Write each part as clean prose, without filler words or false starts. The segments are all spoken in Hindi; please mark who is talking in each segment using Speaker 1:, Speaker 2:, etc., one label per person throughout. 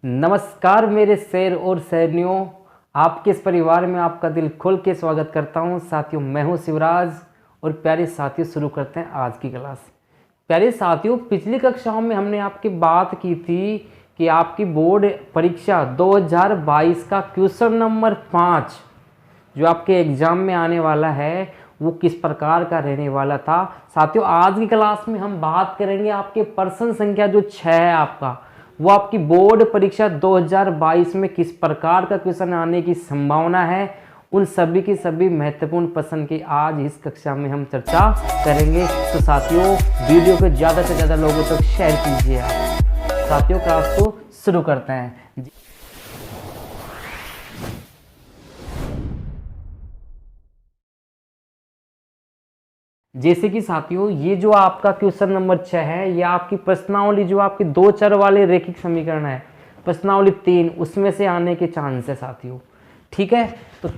Speaker 1: नमस्कार मेरे शेर और शेरनियों, आपके इस परिवार में आपका दिल खोल के स्वागत करता हूं। साथियों, मैं हूं शिवराज और प्यारे साथियों, शुरू करते हैं आज की क्लास। प्यारे साथियों, पिछली कक्षाओं में हमने आपकी बात की थी कि आपकी बोर्ड परीक्षा 2022 का क्वेश्चन नंबर 5 जो आपके एग्जाम में आने वाला है वो किस प्रकार का रहने वाला था। साथियों, आज की क्लास में हम बात करेंगे आपके प्रश्न संख्या जो 6 है आपका, वो आपकी बोर्ड परीक्षा 2022 में किस प्रकार का क्वेश्चन आने की संभावना है। उन सभी की सभी महत्वपूर्ण प्रश्न की आज इस कक्षा में हम चर्चा करेंगे। तो साथियों, वीडियो को ज़्यादा से ज़्यादा लोगों तक शेयर कीजिए आप। साथियों, क्लास को शुरू करते हैं। जैसे कि साथियों, ये जो आपका क्वेश्चन नंबर 6 है, ये आपकी प्रश्नावली जो आपकी 2 चर वाले रैखिक समीकरण है, प्रश्नावली 3 उसमें से आने के चांस है साथियों। ठीक है, तो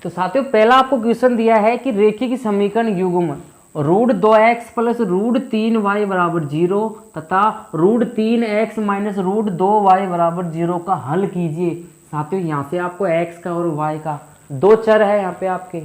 Speaker 1: साथियों, पहला आपको क्वेश्चन दिया है कि रैखिक समीकरण युग्म √2x प्लस √3y बराबर 0 तथा √3x माइनस √2y बराबर 0 का हल कीजिए। साथियों, यहाँ से आपको x का और y का 2 चर है, यहाँ पे आपके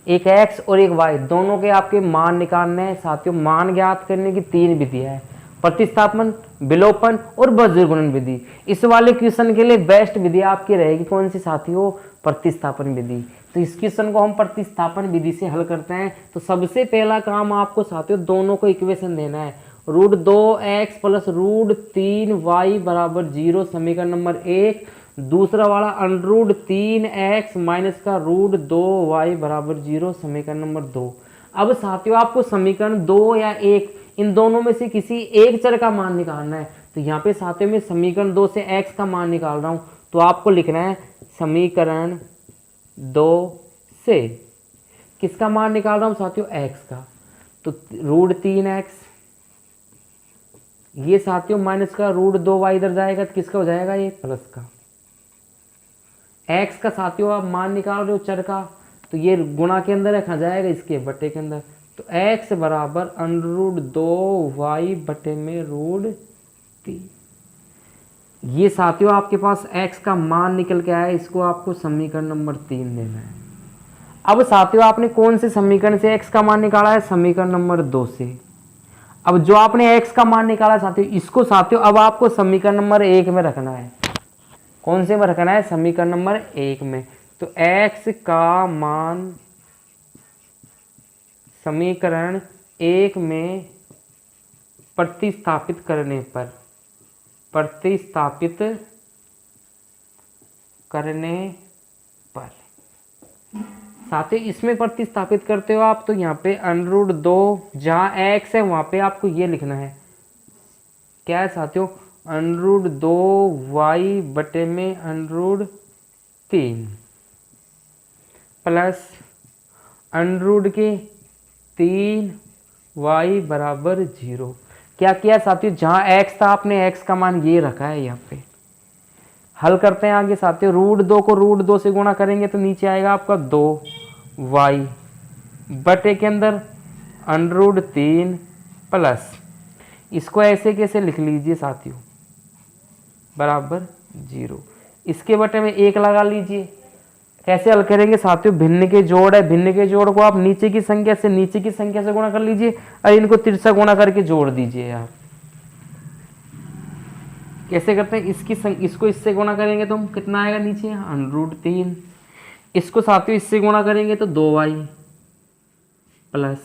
Speaker 1: एक x और एक y दोनों के आपके मान निकालने हैं। साथियों, मान ज्ञात करने की 3 विधियां है, प्रतिस्थापन, विलोपन और बज्र गुणन विधि। इस वाले क्वेश्चन के लिए बेस्ट विधि आपकी रहेगी कौन सी साथियों? प्रतिस्थापन विधि। तो इस क्वेश्चन को हम प्रतिस्थापन विधि से हल करते हैं। तो सबसे पहला काम आपको साथियों दोनों को इक्वेशन देना है। √2x प्लस √3y बराबर 0 समीकरण नंबर 1। दूसरा वाला √3x माइनस का √2y बराबर 0 समीकरण नंबर 2। अब साथियों, आपको समीकरण 2 या 1 इन दोनों में से किसी एक चर का मान निकालना है। तो यहाँ पे साथियों में समीकरण 2 से x का मान निकाल रहा हूँ, तो आपको लिखना है समीकरण 2 से किसका मान निकाल रहा हूँ साथियों? x का। तो √3x ये साथियों माइनस का √2y इधर जाएगा तो किसका हो जाएगा? ये प्लस का। x का साथियों आप मान निकाल रहे हो चर का, तो ये गुणा के अंदर रखा जाएगा इसके बटे के अंदर। तो x बराबर √2y बटे में √3। ये साथियों आपके पास x का मान निकल के आया, इसको आपको समीकरण नंबर 3 देना है। अब साथियों, आपने कौन से समीकरण से x का मान निकाला है? समीकरण नंबर 2 से। अब जो आपने x का मान निकाला साथियों, इसको साथियों अब आपको समीकरण नंबर 1 में रखना है। कौन से में रखना है? समीकरण नंबर 1 में। तो x का मान समीकरण 1 में प्रतिस्थापित करने पर साथियों इसमें प्रतिस्थापित करते हो आप, तो यहाँ पे √2 जहाँ x है वहाँ पे आपको ये लिखना है, क्या है साथियों? √2y बटे में √3 प्लस √3y बराबर 0। क्या किया साथियों? जहाँ x था आपने x का मान ये रखा है यहाँ पे। हल करते हैं आगे साथियों। √2 को √2 से गुणा करेंगे तो नीचे आएगा आपका 2y बटे के अंदर √3 प्लस, इसको ऐसे कैसे लिख लीजिए साथियों, बराबर 0। इसके बटे में 1 लगा लीजिए। कैसे हल करेंगे साथियों? भिन्न के जोड़ है, भिन्न के जोड़ को आप नीचे की संख्या से गुणा कर लीजिए और इनको तिरछा गुणा करके जोड़ दीजिए आप। कैसे करते हैं? इसको इससे गुणा करेंगे तो कितना आएगा नीचे? √3। इसको साथियों इससे गुणा करेंगे तो 2y प्लस,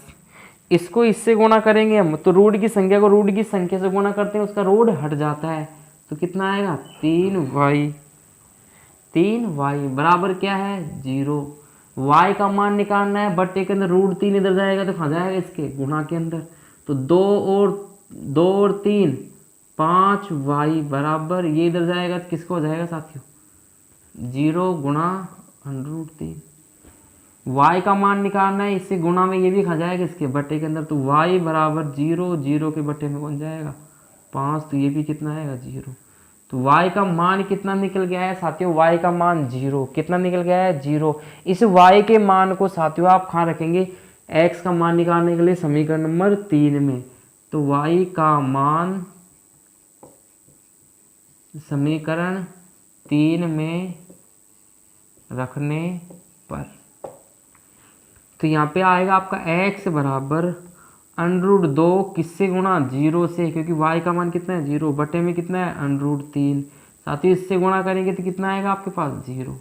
Speaker 1: इसको इससे गुणा करेंगे हम तो रूट की संख्या को रूट की संख्या से गुणा करते हैं, उसका रूट हट जाता है तो कितना आएगा? 3y बराबर क्या है? 0। y का मान निकालना है, बट्टे के अंदर √3 इधर जाएगा तो कहाँ जाएगा? इसके गुणा के अंदर। तो 2 और 3 5y बराबर ये इधर जाएगा तो किसको हो जाएगा साथियों? 0 गुणा √3। y का मान निकालना है, इससे गुणा में ये भी खा जाएगा इसके बटे के अंदर। तो y बराबर 0, 0 के बटे में कौन जाएगा? 5, तो ये भी कितना आएगा? 0। तो y का मान कितना निकल गया है साथियों? y का मान 0। कितना निकल गया है? 0। इस y के मान को साथियों आप कहाँ रखेंगे? x का मान निकालने के लिए समीकरण नंबर 3 में। तो y का मान समीकरण 3 में रखने पर, तो यहाँ पे आएगा आपका x बराबर √2 किससे गुणा 0 से, क्योंकि y का मान कितना है 0 बटे में कितना है √3, साथ ही इससे गुणा करेंगे तो कितना आएगा आपके पास 0।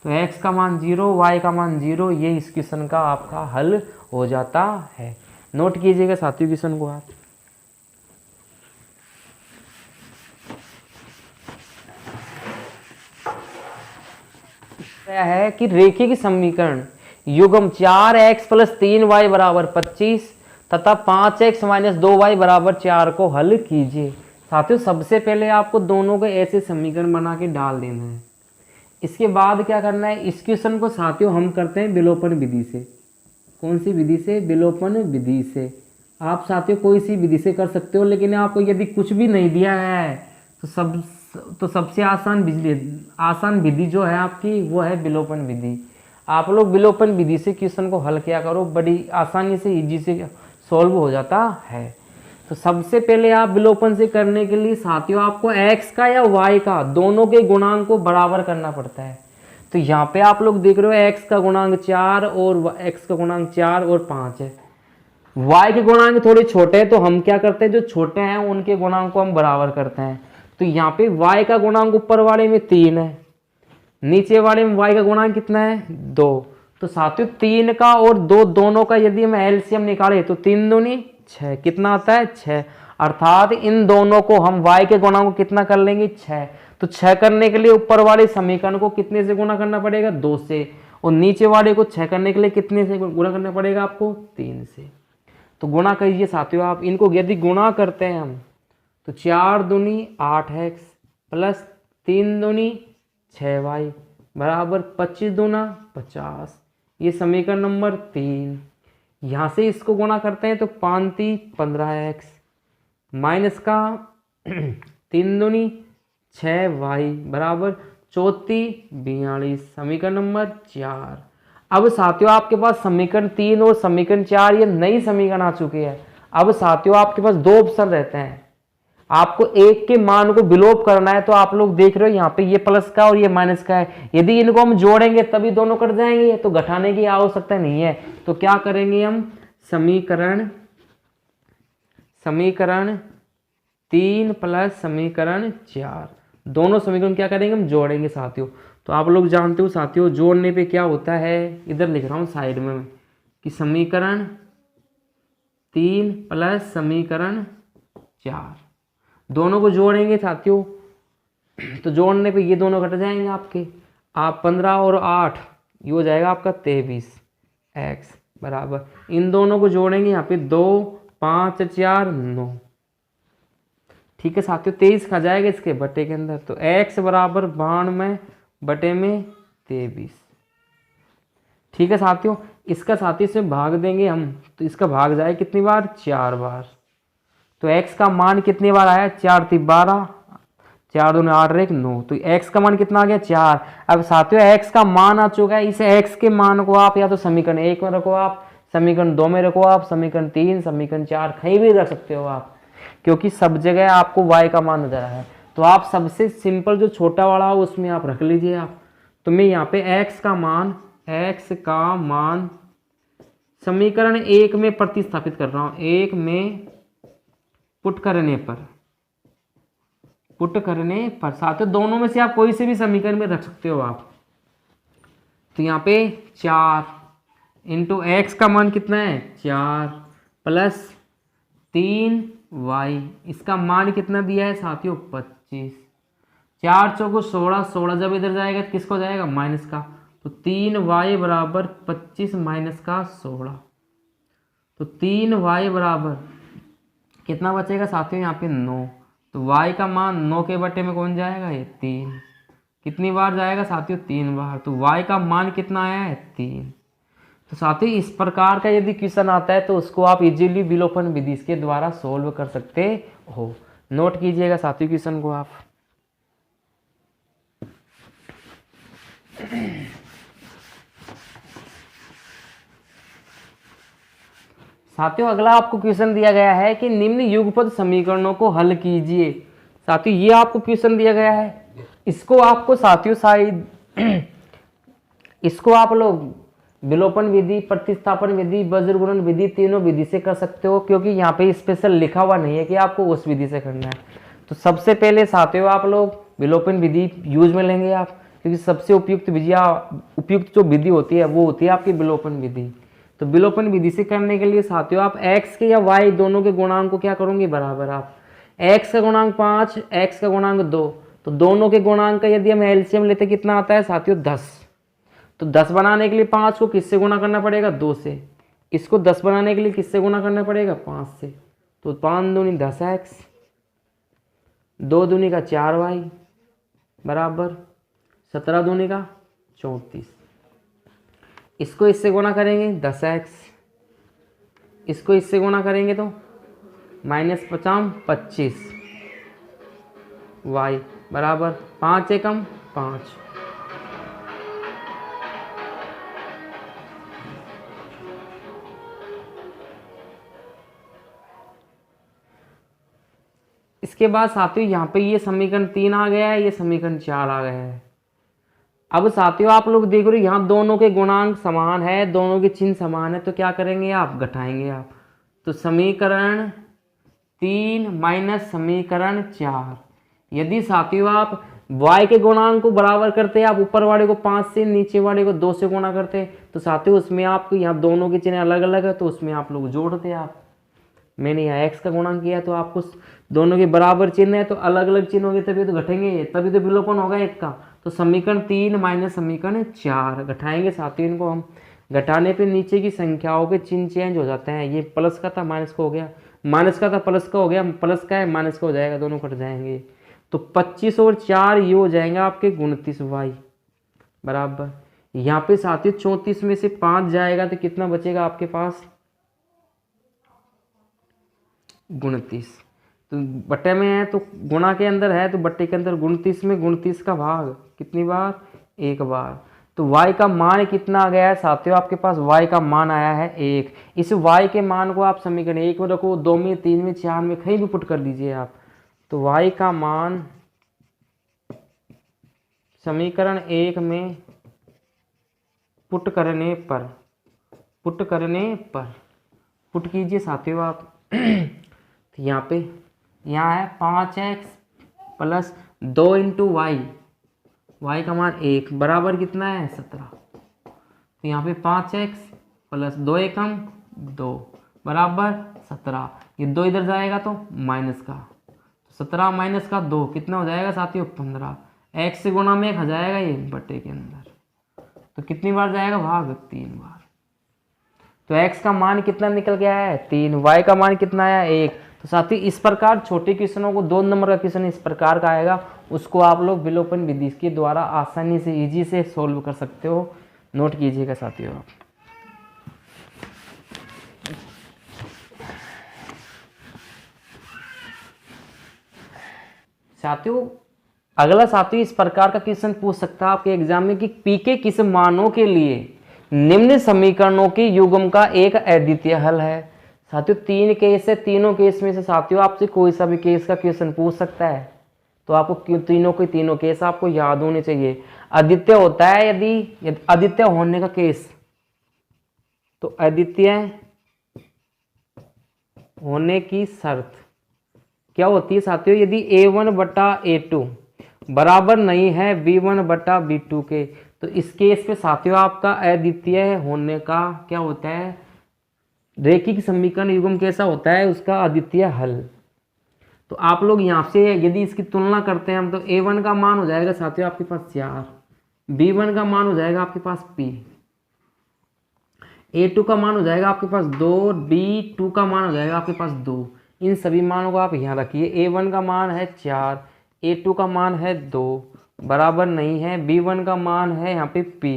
Speaker 1: तो x का मान 0, y का मान 0, ये इस क्वेश्चन का आपका हल हो जाता है। नोट कीजिएगा साथियों क्वेश्चन को आप। है कि रेखिक समीकरण युग्म 4x + 3y = 25 तथा 5x - 2y = 4 को हल कीजिए। साथियों सबसे पहले आपको दोनों को ऐसे समीकरण बना के डाल देना है। इसके बाद क्या करना है, इस क्वेश्चन को साथियों हम करते हैं विलोपन विधि से। कौन सी विधि से? विलोपन विधि से। आप साथियों कोई सी विधि से कर सकते हो, लेकिन आपको यदि कुछ भी नहीं दिया है तो सबसे आसान विधि जो है आपकी वो है विलोपन विधि। आप लोग विलोपन विधि से क्वेश्चन को हल किया करो, बड़ी आसानी से इजी से सॉल्व हो जाता है। तो सबसे पहले आप विलोपन से करने के लिए साथियों आपको x का या y का दोनों के गुणांक को बराबर करना पड़ता है। तो यहाँ पे आप लोग देख रहे हो x का गुणांक 4 और x का गुणांक 4 और 5 है। y के गुणांक थोड़े छोटे हैं, तो हम क्या करते हैं, जो छोटे हैं उनके गुणांक को हम बराबर करते हैं। तो यहाँ पे y का गुणांक ऊपर वाले में 3 है, नीचे वाले में y का गुणांक कितना है 2। तो साथियों 3 का और 2 दोनों का यदि हम एलसीएम निकाले तो 3 दूनी 6, कितना आता है 6। अर्थात इन दोनों को हम y के गुणांक को कितना कर लेंगे 6। तो 6 करने के लिए ऊपर वाले समीकरण को कितने से गुणा करना पड़ेगा 2 से, और नीचे वाले को 6 करने के लिए कितने से गुणा करना पड़ेगा आपको 3 से। तो गुणा करिए साथियों आप इनको, यदि गुणा करते हैं हम तो 4 दूनी 8x + 3 दूनी 6y बराबर 25 दूना 50। ये समीकरण नंबर 3। यहाँ से इसको गुणा करते हैं तो 5 × 3 = 15x माइनस का 3 दूनी 6y बराबर 4 × 42, समीकरण नंबर 4। अब साथियों आपके पास समीकरण 3 और समीकरण 4 ये नई समीकरण आ चुके हैं। अब साथियों आपके पास 2 ऑप्शन रहते हैं, आपको एक के मान को विलोप करना है। तो आप लोग देख रहे हो यहाँ पे ये प्लस का और ये माइनस का है, यदि इनको हम जोड़ेंगे तभी दोनों कट जाएंगे, तो घटाने की आवश्यकता नहीं है। तो क्या करेंगे हम, समीकरण 3 + समीकरण 4 दोनों समीकरण क्या करेंगे हम जोड़ेंगे साथियों। तो आप लोग जानते हो साथियों जोड़ने पे क्या होता है, इधर लिख रहा हूँ साइड में कि समीकरण 3 + समीकरण 4 दोनों को जोड़ेंगे साथियों। तो जोड़ने पे ये दोनों घट जाएंगे आपके, आप 15 और 8 ये हो जाएगा आपका 23x बराबर, इन दोनों को जोड़ेंगे यहाँ पे 2 5 4 9। ठीक है साथियों, 23 खा जाएगा इसके बटे के अंदर, तो x बराबर 92 बटे में 23। ठीक है साथियों, इसका साथी से भाग देंगे हम तो इसका भाग जाए कितनी बार 4 बार। तो x का मान कितनी बार आया 4 × 3 = 12, 4 दूनी 8 और 1 9। तो x का मान कितना आ गया 4। अब साथियों x का मान आ चुका है, इस x के मान को आप या तो समीकरण 1 में रखो, आप समीकरण 2 में रखो, आप समीकरण 3 समीकरण 4 कहीं भी रख सकते हो आप, क्योंकि सब जगह आपको y का मान नजर है। तो आप सबसे सिंपल जो छोटा वाला हो उसमें आप रख लीजिए आप। तो मैं यहाँ पे x का मान समीकरण 1 में प्रतिस्थापित कर रहा हूँ, 1 में पुट करने पर साथियों दोनों में से आप कोई से भी समीकरण में रख सकते हो आप। तो यहाँ पे 4 × x का मान कितना है 4 + 3y, इसका मान कितना दिया है साथियों 25। 4 चौको 16, 16 जब इधर जाएगा तो किसको जाएगा माइनस का, तो 3y बराबर 25 माइनस का 16। तो 3y बराबर कितना बचेगा साथियों यहाँ पे 9। तो y का मान 9 के बटे में कौन जाएगा ये 3, कितनी बार जाएगा साथियों 3 बार। तो y का मान कितना आया है 3। तो साथियों इस प्रकार का यदि क्वेश्चन आता है तो उसको आप इजीली विलोपन विधि के द्वारा सोल्व कर सकते हो। नोट कीजिएगा साथियों क्वेश्चन को आप। साथियों अगला आपको क्वेश्चन दिया गया है कि निम्न युगपत समीकरणों को हल कीजिए। साथियों ये आपको क्वेश्चन दिया गया है, इसको आपको साथियों शायद इसको आप लोग विलोपन विधि, प्रतिस्थापन विधि, वज्रगुणन विधि, तीनों विधि से कर सकते हो, क्योंकि यहाँ पे स्पेशल लिखा हुआ नहीं है कि आपको उस विधि से करना है। तो सबसे पहले साथियों आप लोग विलोपन विधि यूज में लेंगे आप, क्योंकि सबसे उपयुक्त जो विधि होती है वो होती है आपकी विलोपन विधि। तो विलोपन विधि से करने के लिए साथियों आप x के या y दोनों के गुणांक को क्या करोगे, बराबर। आप x का गुणांक 5, x का गुणांक 2, तो दोनों के गुणांक का यदि हम एलसीएम लेते कितना आता है साथियों, 10। तो 10 बनाने के लिए 5 को किससे गुणा करना पड़ेगा, 2 से। इसको 10 बनाने के लिए किससे गुणा करना पड़ेगा, 5 से। तो 5 दूनी 10x, 2 दूनी का 4y बराबर 17 दूनी का 34। इसको इससे गुणा करेंगे 10x, इसको इससे गुणा करेंगे तो -50 25 y बराबर 5 एकम 5। इसके बाद साथियों यहाँ पे ये समीकरण 3 आ गया है, ये समीकरण 4 आ गया है। अब साथियों आप लोग देख रहे हो यहाँ दोनों के गुणांक समान है, दोनों के चिन्ह समान है, तो क्या करेंगे आप, घटाएंगे आप। तो समीकरण 3 माइनस समीकरण 4, यदि साथियों आप y के गुणांक को बराबर करते हैं, आप ऊपर वाले को 5 से, नीचे वाले को 2 से गुणा करते हैं, तो साथियों उसमें आपको यहाँ दोनों के चिन्ह अलग अलग है, तो उसमें आप लोग जोड़ते हैं। आप मैंने यहाँ x का गुणांक किया, तो आपको दोनों के बराबर चिन्ह है तो अलग अलग चिन्ह होंगे, तभी तो घटेंगे, तभी तो विलोपन होगा एक का। तो समीकरण 3 माइनस समीकरण 4 घटाएंगे साथियों इनको हम। घटाने पे नीचे की संख्याओं के चिन्ह चेंज हो जाते हैं, ये प्लस का था माइनस का हो गया, माइनस का था प्लस का हो गया, प्लस का है माइनस का हो जाएगा, दोनों कट जाएंगे। तो 25 और 4 ये हो जाएंगे आपके 29y बराबर। यहाँ पे साथियों 34 में से 5 जाएगा तो कितना बचेगा आपके पास, 29। तो बट्टे में है तो गुणा के अंदर है, तो बट्टे के अंदर 29 में 29 का भाग कितनी बार, एक बार। तो y का मान कितना आ गया है साथियों, आपके पास y का मान आया है 1। इस y के मान को आप समीकरण 1 में रखो, 2 में, 3 में, 4 में कहीं भी पुट कर दीजिए आप। तो y का मान समीकरण 1 में पुट करने पर पुट कीजिए साथियों आप। तो यहाँ पे यहाँ है 5x plus 2 into Y, y का मान 1 बराबर कितना है 17। तो यहाँ पे 5x प्लस 2 एकम 2 बराबर 17, ये 2 इधर जाएगा तो माइनस का, 17 माइनस का 2 कितना हो जाएगा साथियों 15। x से गुणा में 1 आ जाएगा ये बट्टे के अंदर, तो कितनी बार जाएगा भाग, 3 बार। तो x का मान कितना निकल गया है 3, y का मान कितना आया 1। तो साथियों इस प्रकार छोटे क्वेश्चनों को 2 नंबर का क्वेश्चन इस प्रकार का आएगा, उसको आप लोग विलोपन विधि के द्वारा आसानी से इजी से सोल्व कर सकते हो। नोट कीजिएगा साथियों आप। साथियों अगला साथियों इस प्रकार का क्वेश्चन पूछ सकता है आपके एग्जाम में कि p के किस मानों के लिए निम्न समीकरणों के युग्म का एक अद्वितीय हल है। साथियों 3 केस है, तीनों केस में से साथियों आपसे कोई सा भी केस का क्वेश्चन पूछ सकता है, तो आपको तीनों केस आपको याद होने चाहिए। अद्वितीय होता है यदि अद्वितीय होने का केस, तो अद्वितीय होने की शर्त क्या होती है साथियों, यदि a1 बटा a2 बराबर नहीं है b1 बटा b2 के, तो इस केस पे साथियों आपका अद्वितीय होने का क्या होता है, रेखिक समीकरण युग्म कैसा होता है, उसका अद्वितीय हल। तो आप लोग यहाँ से यदि इसकी तुलना करते हैं हम, तो a1 का मान हो जाएगा साथियों आपके पास 4, b1 का मान हो जाएगा आपके पास p, a2 का मान हो जाएगा आपके पास 2, b2 का मान हो जाएगा आपके पास 2। इन सभी मानों को आप यहाँ रखिए। a1 का मान है 4, a2 का मान है 2 बराबर नहीं है, b1 का मान है यहाँ पे p,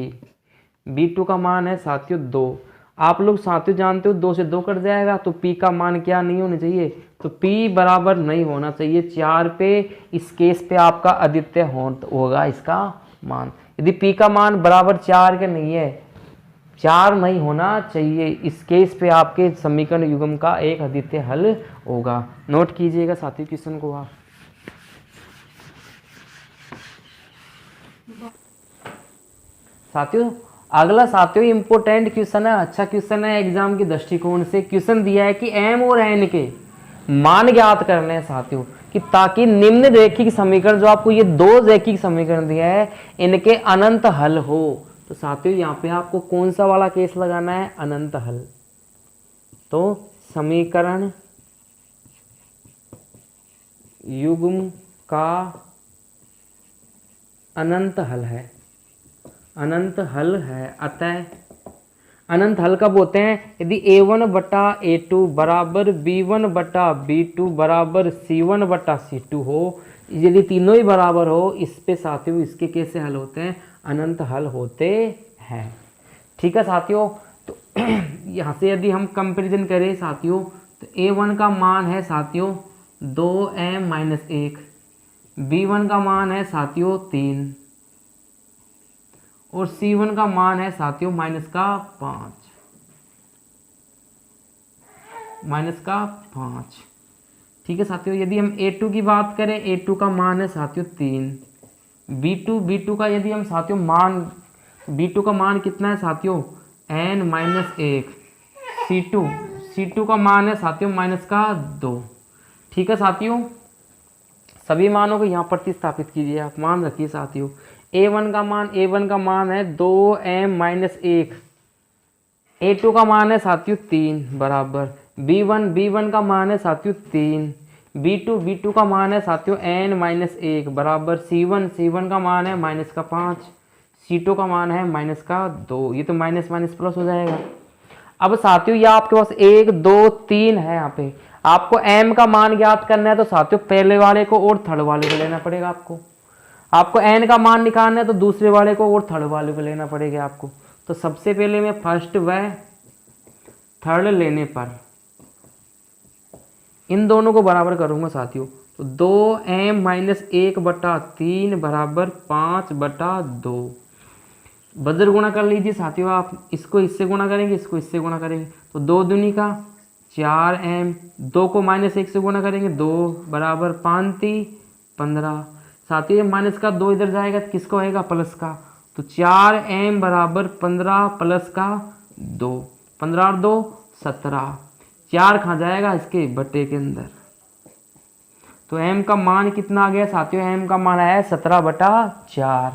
Speaker 1: b2 का मान है साथियों 2। आप लोग साथियों जानते हो 2 से 2 कट जाएगा, तो p का मान क्या नहीं होना चाहिए, तो p बराबर नहीं होना चाहिए 4 पे। इस केस पे आपका अद्वितीय होगा इसका मान। यदि p का मान बराबर 4 के नहीं है, 4 नहीं होना चाहिए, इस केस पे आपके समीकरण युग्म का एक अद्वितीय हल होगा। नोट कीजिएगा साथियों क्वेश्चन को आप। साथियों अगला साथियों इंपॉर्टेंट क्वेश्चन है, अच्छा क्वेश्चन है एग्जाम के दृष्टिकोण से। क्वेश्चन दिया है कि m और n के मान ज्ञात करने हैं साथियों, कि ताकि निम्न रैखिक समीकरण, जो आपको ये दो रैखिक समीकरण दिया है, इनके अनंत हल हो। तो साथियों यहाँ पे आपको कौन सा वाला केस लगाना है, अनंत हल। तो समीकरण युग्म का अनंत हल है, अनंत हल है। अतः अनंत हल कब होते हैं, यदि a1 बटा a2 बराबर b1 बटा b2 बराबर c1 बटा c2 हो, यदि तीनों ही बराबर हो, इस पे साथियों इसके कैसे हल होते हैं, अनंत हल होते हैं। ठीक है साथियों, तो यहाँ से यदि हम कंपैरिजन करें साथियों, तो a1 का मान है साथियों 2m माइनस 1, b1 का मान है साथियों 3 और c1 का मान है साथियों माइनस का 5। ठीक है साथियों, यदि हम a2 की बात करें, a2 का मान है साथियों 3, b2 का यदि हम साथियों मान, b2 का मान कितना है साथियों n माइनस 1, c2 का मान है साथियों माइनस का 2। ठीक है साथियों, सभी मानों को यहाँ प्रतिस्थापित कीजिए आप, मान रखिए साथियों a1 का मान है 2m माइनस 1, a2 का मान है साथियों 3 बराबर b1 का मान है साथियों 3, b2 का मान है साथियों n माइनस 1 बराबर c1 का मान है माइनस का 5, c2 का मान है माइनस का 2। ये तो माइनस माइनस प्लस हो जाएगा। अब साथियों ये आपके पास 1 2 3 है, यहाँ पे आपको m का मान ज्ञात करना है, तो साथियों पहले वाले को और थर्ड वाले को लेना पड़ेगा आपको n का मान निकालना है, तो दूसरे वाले को और थर्ड वाले को लेना पड़ेगा आपको। तो सबसे पहले मैं फर्स्ट व थर्ड लेने पर इन दोनों को बराबर करूंगा साथियों, तो 2m माइनस 1 बटा 3 बराबर 5 बटा 2। बजर गुणा कर लीजिए साथियों, आप इसको इससे गुणा करेंगे, इसको इससे गुणा करेंगे, तो 2 दूनी का 4m, 2 को माइनस 1 से गुणा करेंगे 2 बराबर 5 3 15। साथियों माइनस का 2 इधर जाएगा तो किसका होएगा, प्लस का, तो 4m बराबर 15 प्लस का 2, 15 और 2 17, 4 खा जाएगा इसके बटे के अंदर। तो m का मान कितना आ गया साथियों, m का मान आया 17 बटा 4।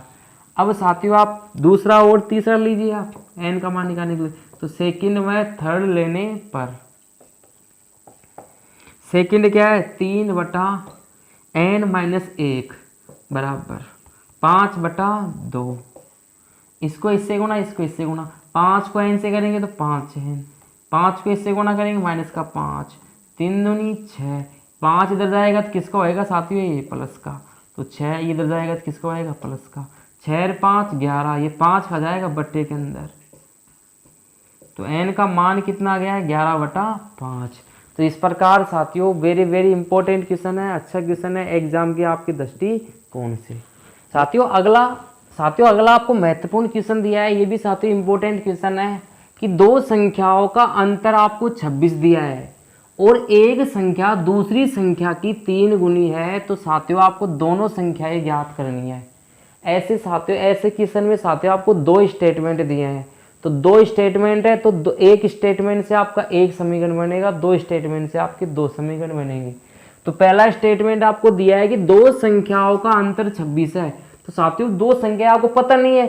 Speaker 1: अब साथियों आप दूसरा और तीसरा लीजिए आप n का मान निकालने के लिए, तो सेकंड व थर्ड लेने पर सेकंड क्या है 3 बटा n माइनस 1 बराबर 5 बटा 2। इसको इससे गुणा, इसको इससे गुणा, 5 को n से करेंगे तो 5n, 5 को इससे गुणा करेंगे माइनस का 5, 3 दूनी 6, 5 इधर जाएगा तो किसका होएगा साथियों, ये प्लस का, तो 6 इधर जाएगा तो किसका होएगा, प्लस का, 6 5 11, ये 5 खा जाएगा बट्टे के अंदर। तो n का मान कितना आ गया है 11 बटा 5। तो इस प्रकार साथियों वेरी वेरी इंपॉर्टेंट क्वेश्चन है, अच्छा क्वेश्चन है एग्जाम के आपके दृष्टिकोण से। साथियों अगला आपको महत्वपूर्ण क्वेश्चन दिया है, ये भी साथियों इंपॉर्टेंट क्वेश्चन है कि दो संख्याओं का अंतर आपको 26 दिया है और एक संख्या दूसरी संख्या की 3 गुनी है, तो साथियों आपको दोनों संख्याएं ज्ञात करनी है। ऐसे साथियों ऐसे क्वेश्चन में साथियों आपको दो स्टेटमेंट दिए हैं, तो दो स्टेटमेंट है, तो एक स्टेटमेंट से आपका एक समीकरण बनेगा, दो स्टेटमेंट से आपके दो समीकरण बनेंगे। तो पहला स्टेटमेंट आपको दिया है कि दो संख्याओं का अंतर 26 है, तो साथियों दो संख्या आपको पता नहीं है,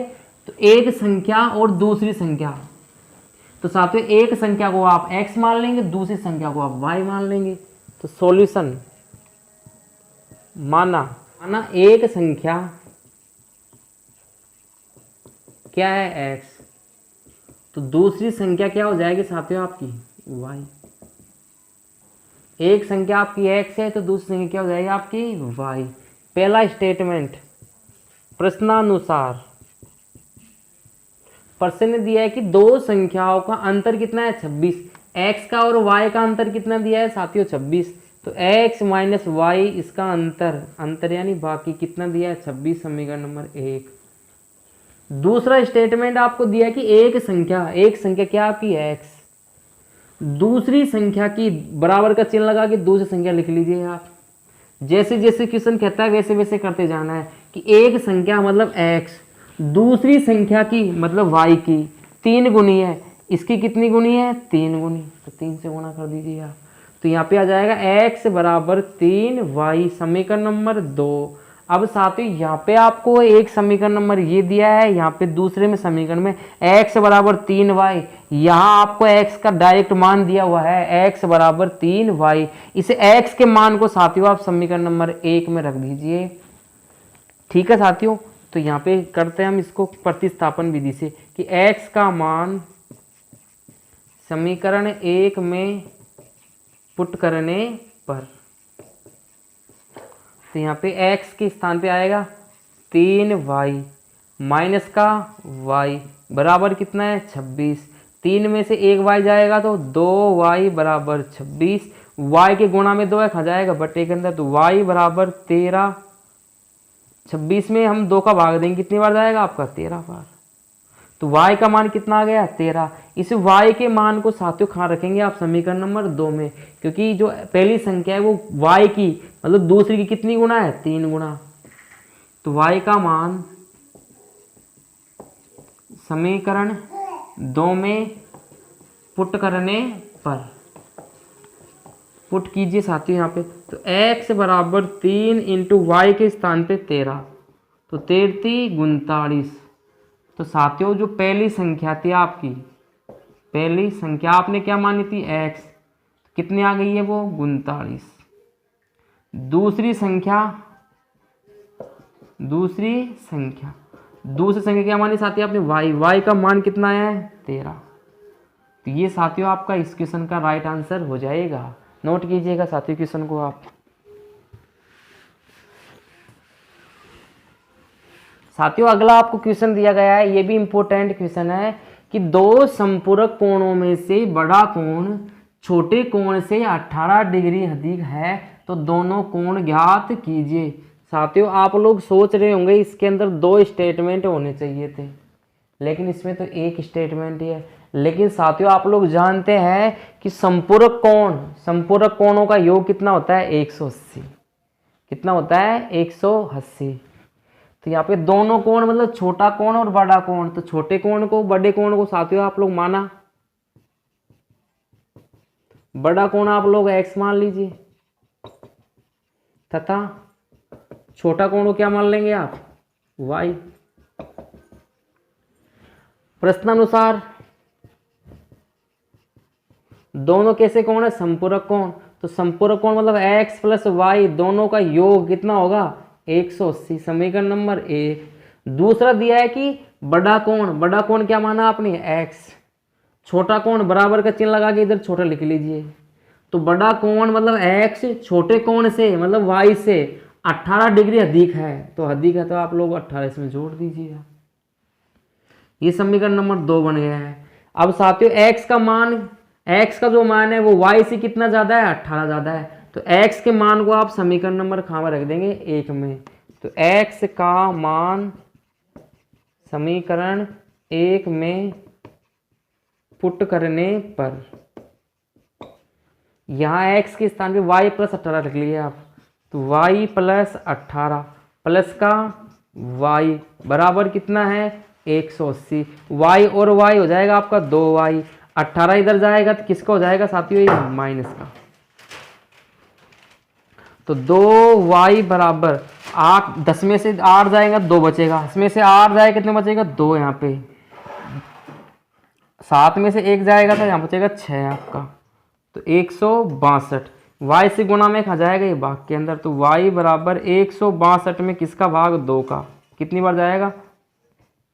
Speaker 1: तो एक संख्या और दूसरी संख्या, तो साथियों एक संख्या को आप x मान लेंगे, दूसरी संख्या को आप y मान लेंगे। तो सॉल्यूशन माना एक संख्या क्या है x, तो दूसरी संख्या क्या हो जाएगी साथियों आपकी y। एक संख्या आपकी x है तो दूसरी संख्या क्या हो जाएगी आपकी y। पहला स्टेटमेंट प्रश्नानुसार प्रश्न दिया है कि दो संख्याओं का अंतर कितना है 26, x का और y का अंतर कितना दिया है साथियों 26, तो x माइनस y इसका अंतर यानी बाकी कितना दिया है 26, समीकरण नंबर 1। दूसरा स्टेटमेंट आपको दिया है कि एक संख्या क्या आपकी x, दूसरी संख्या की बराबर का चिन्ह लगा के दूसरी संख्या लिख लीजिए आप। जैसे जैसे क्वेश्चन कहता है वैसे वैसे करते जाना है कि एक संख्या मतलब x दूसरी संख्या की मतलब y की 3 गुनी है, इसकी कितनी गुनी है 3 गुनी, तो 3 से गुणा कर दीजिए आप। तो यहाँ पे आ जाएगा x बराबर 3y, समीकरण नंबर 2। अब साथियों यहाँ पे आपको एक समीकरण नंबर ये दिया है, यहाँ पे दूसरे में समीकरण में x बराबर 3y, यहाँ आपको x का डायरेक्ट मान दिया हुआ है x बराबर 3y। इसे x के मान को साथियों आप समीकरण नंबर 1 में रख दीजिए। ठीक है साथियों, तो यहाँ पे करते हैं हम इसको प्रतिस्थापन विधि से कि x का मान समीकरण 1 में पुट करने पर, तो यहाँ पे x के स्थान पे आएगा 3y माइनस का y बराबर कितना है 26। 3 में से 1 y जाएगा तो 2y बराबर 26, y के गुणा में 2 है खा जाएगा बटे के अंदर, तो y बराबर 13। 26 में हम 2 का भाग देंगे कितनी बार जाएगा आपका 13 बार, तो y का मान कितना आ गया 13। इस y के मान को साथियों कहाँ रखेंगे आप समीकरण नंबर 2 में, क्योंकि जो पहली संख्या है वो y की मतलब दूसरी की कितनी गुना है 3 गुना, तो y का मान समीकरण 2 में पुट करने पर, पुट कीजिए साथियों यहाँ पे, तो x बराबर 3 इंटू वाई के स्थान पे 13, तो 13 39। तो साथियों जो पहली संख्या थी आपकी, पहली संख्या आपने क्या मानी थी x, कितनी आ गई है वो 39। दूसरी संख्या क्या मानी साथियों आपने y का मान कितना है 13। तो ये साथियों आपका इस क्वेश्चन का राइट आंसर हो जाएगा। नोट कीजिएगा साथियों क्वेश्चन को आप। साथियों अगला आपको क्वेश्चन दिया गया है, ये भी इंपॉर्टेंट क्वेश्चन है कि दो संपूरक कोणों में से बड़ा कोण छोटे कोण से 18 डिग्री अधिक है, तो दोनों कोण ज्ञात कीजिए। साथियों आप लोग सोच रहे होंगे इसके अंदर 2 स्टेटमेंट होने चाहिए थे, लेकिन इसमें तो एक स्टेटमेंट ही है। लेकिन साथियों आप लोग जानते हैं कि संपूरक कोणों का योग कितना होता है 180। कितना होता है 180। तो यहाँ पे दोनों कोण मतलब छोटा कोण और बड़ा कोण, तो छोटे कोण को बड़े कोण को साथियों आप लोग माना, बड़ा कोण आप लोग x मान लीजिए तथा छोटा कोण को क्या मान लेंगे आप y। प्रश्नानुसार दोनों कैसे कोण है संपूरक कोण, तो संपूरक कोण मतलब x प्लस वाई दोनों का योग कितना होगा 180, समीकरण नंबर 1। दूसरा दिया है कि बड़ा कोण क्या माना आपने x, छोटा कोण बराबर का चिन्ह लगा के इधर छोटा लिख लीजिए, तो बड़ा कोण मतलब x छोटे कोण से मतलब y से 18 डिग्री अधिक है, तो अधिक है तो आप लोग 18 इसमें जोड़ दीजिएगा। ये समीकरण नंबर 2 बन गया है। अब साथियों x का जो मान है वो y से कितना ज्यादा है 18 ज्यादा है, तो x के मान को आप समीकरण नंबर खामा रख देंगे 1 में, तो x का मान समीकरण 1 में पुट करने पर, यहाँ x के स्थान पे y प्लस 18 रख लिए आप, तो y प्लस 18 प्लस का y बराबर कितना है 180। y और y हो जाएगा आपका 2y, 18 इधर जाएगा तो किसका हो जाएगा साथियों ये माइनस का, तो 2y बराबर 8, 10 में से 8 जाएगा 2 बचेगा, इसमें से 8 जाएगा कितने बचेगा 2 यहाँ पे, 7 में से 1 जाएगा तो यहाँ बचेगा 6 आपका, तो 162 y से गुणा में खा जाएगा ये भाग के अंदर, तो y बराबर 162 में किसका भाग 2 का, कितनी बार जाएगा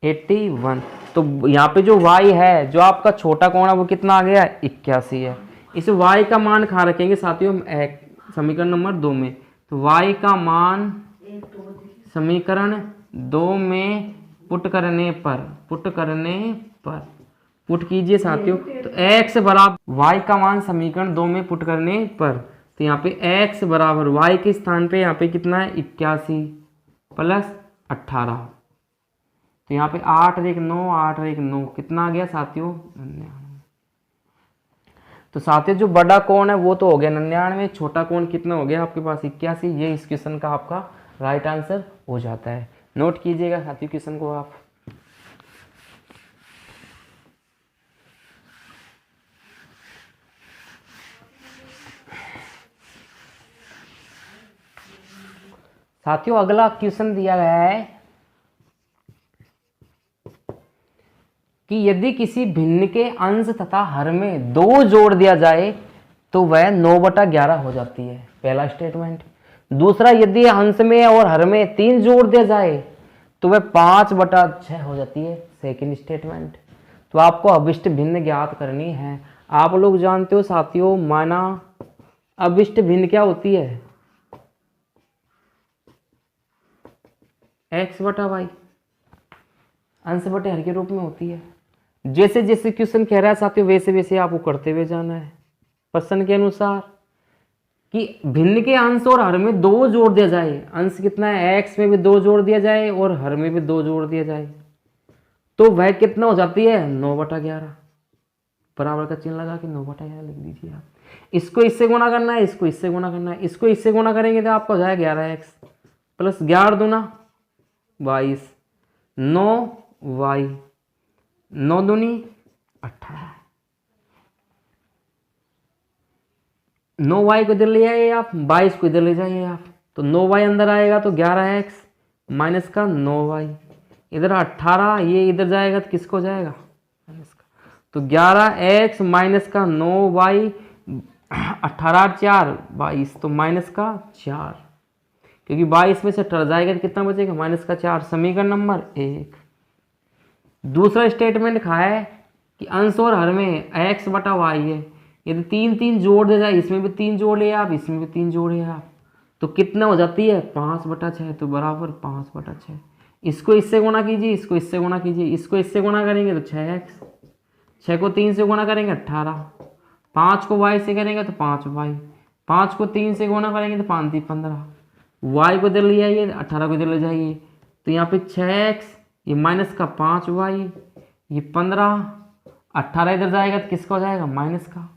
Speaker 1: 81। तो यहाँ पे जो y है जो आपका छोटा कोण है वो कितना आ गया 81 है। इस y का मान कहाँ रखेंगे साथियों समीकरण नंबर 2 में, तो y का मान समीकरण 2 में पुट करने पर पुट कीजिए साथियों, तो x बराबर y का मान समीकरण 2 में पुट करने पर, तो यहाँ पे x बराबर y के स्थान पे यहाँ पे कितना है 81 प्लस 18, तो यहाँ पे 8 और 1 9, 8 और 1 9 कितना आ गया साथियों 99। तो साथियों जो बड़ा कोण है वो तो हो गया 99, छोटा कोण कितना हो गया आपके पास 81। ये इस क्वेश्चन का आपका राइट आंसर हो जाता है। नोट कीजिएगा साथियों क्वेश्चन को आप। साथियों अगला क्वेश्चन दिया गया है कि यदि किसी भिन्न के अंश तथा हर में 2 जोड़ दिया जाए तो वह 9/11 हो जाती है, पहला स्टेटमेंट। दूसरा, यदि अंश में और हर में 3 जोड़ दिया जाए तो वह 5/6 हो जाती है, सेकेंड स्टेटमेंट। तो आपको अभिष्ट भिन्न ज्ञात करनी है। आप लोग जानते हो साथियों, माना अभिष्ट भिन्न क्या होती है, x/y अंश बटे हर के रूप में होती है। जैसे जैसे क्वेश्चन कह रहा है साथियों वैसे वैसे आपको करते हुए जाना है प्रश्न के अनुसार कि भिन्न के अंश और हर में 2 जोड़ दिया जाए। अंश कितना है, x में भी 2 जोड़ दिया जाए और हर में भी 2 जोड़ दिया जाए तो वह कितना हो जाती है, 9/11। बराबर का चिन्ह लगा के 9/11 लिख दीजिए आप। इसको इससे गुणा करना है, इसको इससे गुणा करना है, इसको इससे गुणा करेंगे तो आपका हो जाएगा 11x प्लस 11 दूना 22, 9y, 9 दूनी 18, 9y को इधर ले आइए आप, 22 को इधर ले जाइए आप, तो 9y अंदर आएगा तो 11x माइनस का 9y, इधर 18, ये इधर जाएगा तो किसको जाएगा, माइनस का, तो 11x माइनस का 9y, 18 4 22, तो माइनस का 4, क्योंकि 22 में से 18 जाएगा तो कितना बचेगा, माइनस का 4, समीकरण नंबर 1। दूसरा स्टेटमेंट लिखा है कि अंश और हर में x/y है, यदि 3 जोड़ दे जाए, इसमें भी 3 जोड़े आप, इसमें भी 3 जोड़े आप, तो कितना हो जाती है, 5/6, तो बराबर 5/6। इसको इससे गुणा कीजिए, इसको इससे गुणा कीजिए, इसको इससे गुणा करेंगे तो 6x, 6 को 3 से गुणा करेंगे 18, 5 को y से करेंगे तो 5y, 5 को 3 से गुणा करेंगे तो 5 3 15, y को इधर ले आइए, 18 को इधर ले जाइए, तो यहाँ पे 6x, ये माइनस का 5y, ये 15, 18 इधर जाएगा तो किसका हो जाएगा, माइनस का,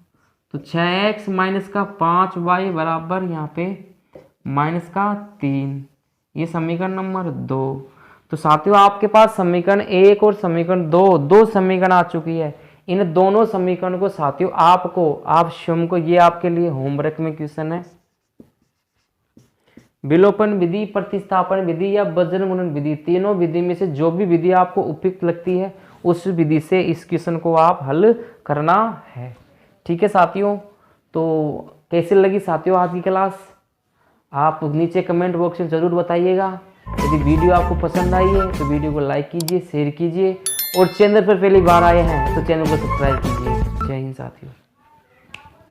Speaker 1: तो 6x माइनस का 5y बराबर यहाँ पे माइनस का 3, ये समीकरण नंबर 2। तो साथियों आपके पास समीकरण 1 और समीकरण 2, 2 समीकरण आ चुकी है। इन दोनों समीकरण को साथियों आप स्वयं को, ये आपके लिए होमवर्क में क्वेश्चन है, विलोपन विधि, प्रतिस्थापन विधि या वज्र गुणन विधि, तीनों विधि में से जो भी विधि आपको उपयुक्त लगती है उस विधि से इस क्वेश्चन को आप हल करना है। ठीक है साथियों, तो कैसे लगी साथियों आज की क्लास, आप नीचे कमेंट बॉक्स में ज़रूर बताइएगा। यदि वीडियो आपको पसंद आई है तो वीडियो को लाइक कीजिए, शेयर कीजिए और चैनल पर पहली बार आए हैं तो चैनल को सब्सक्राइब कीजिए। जय हिंद साथियों।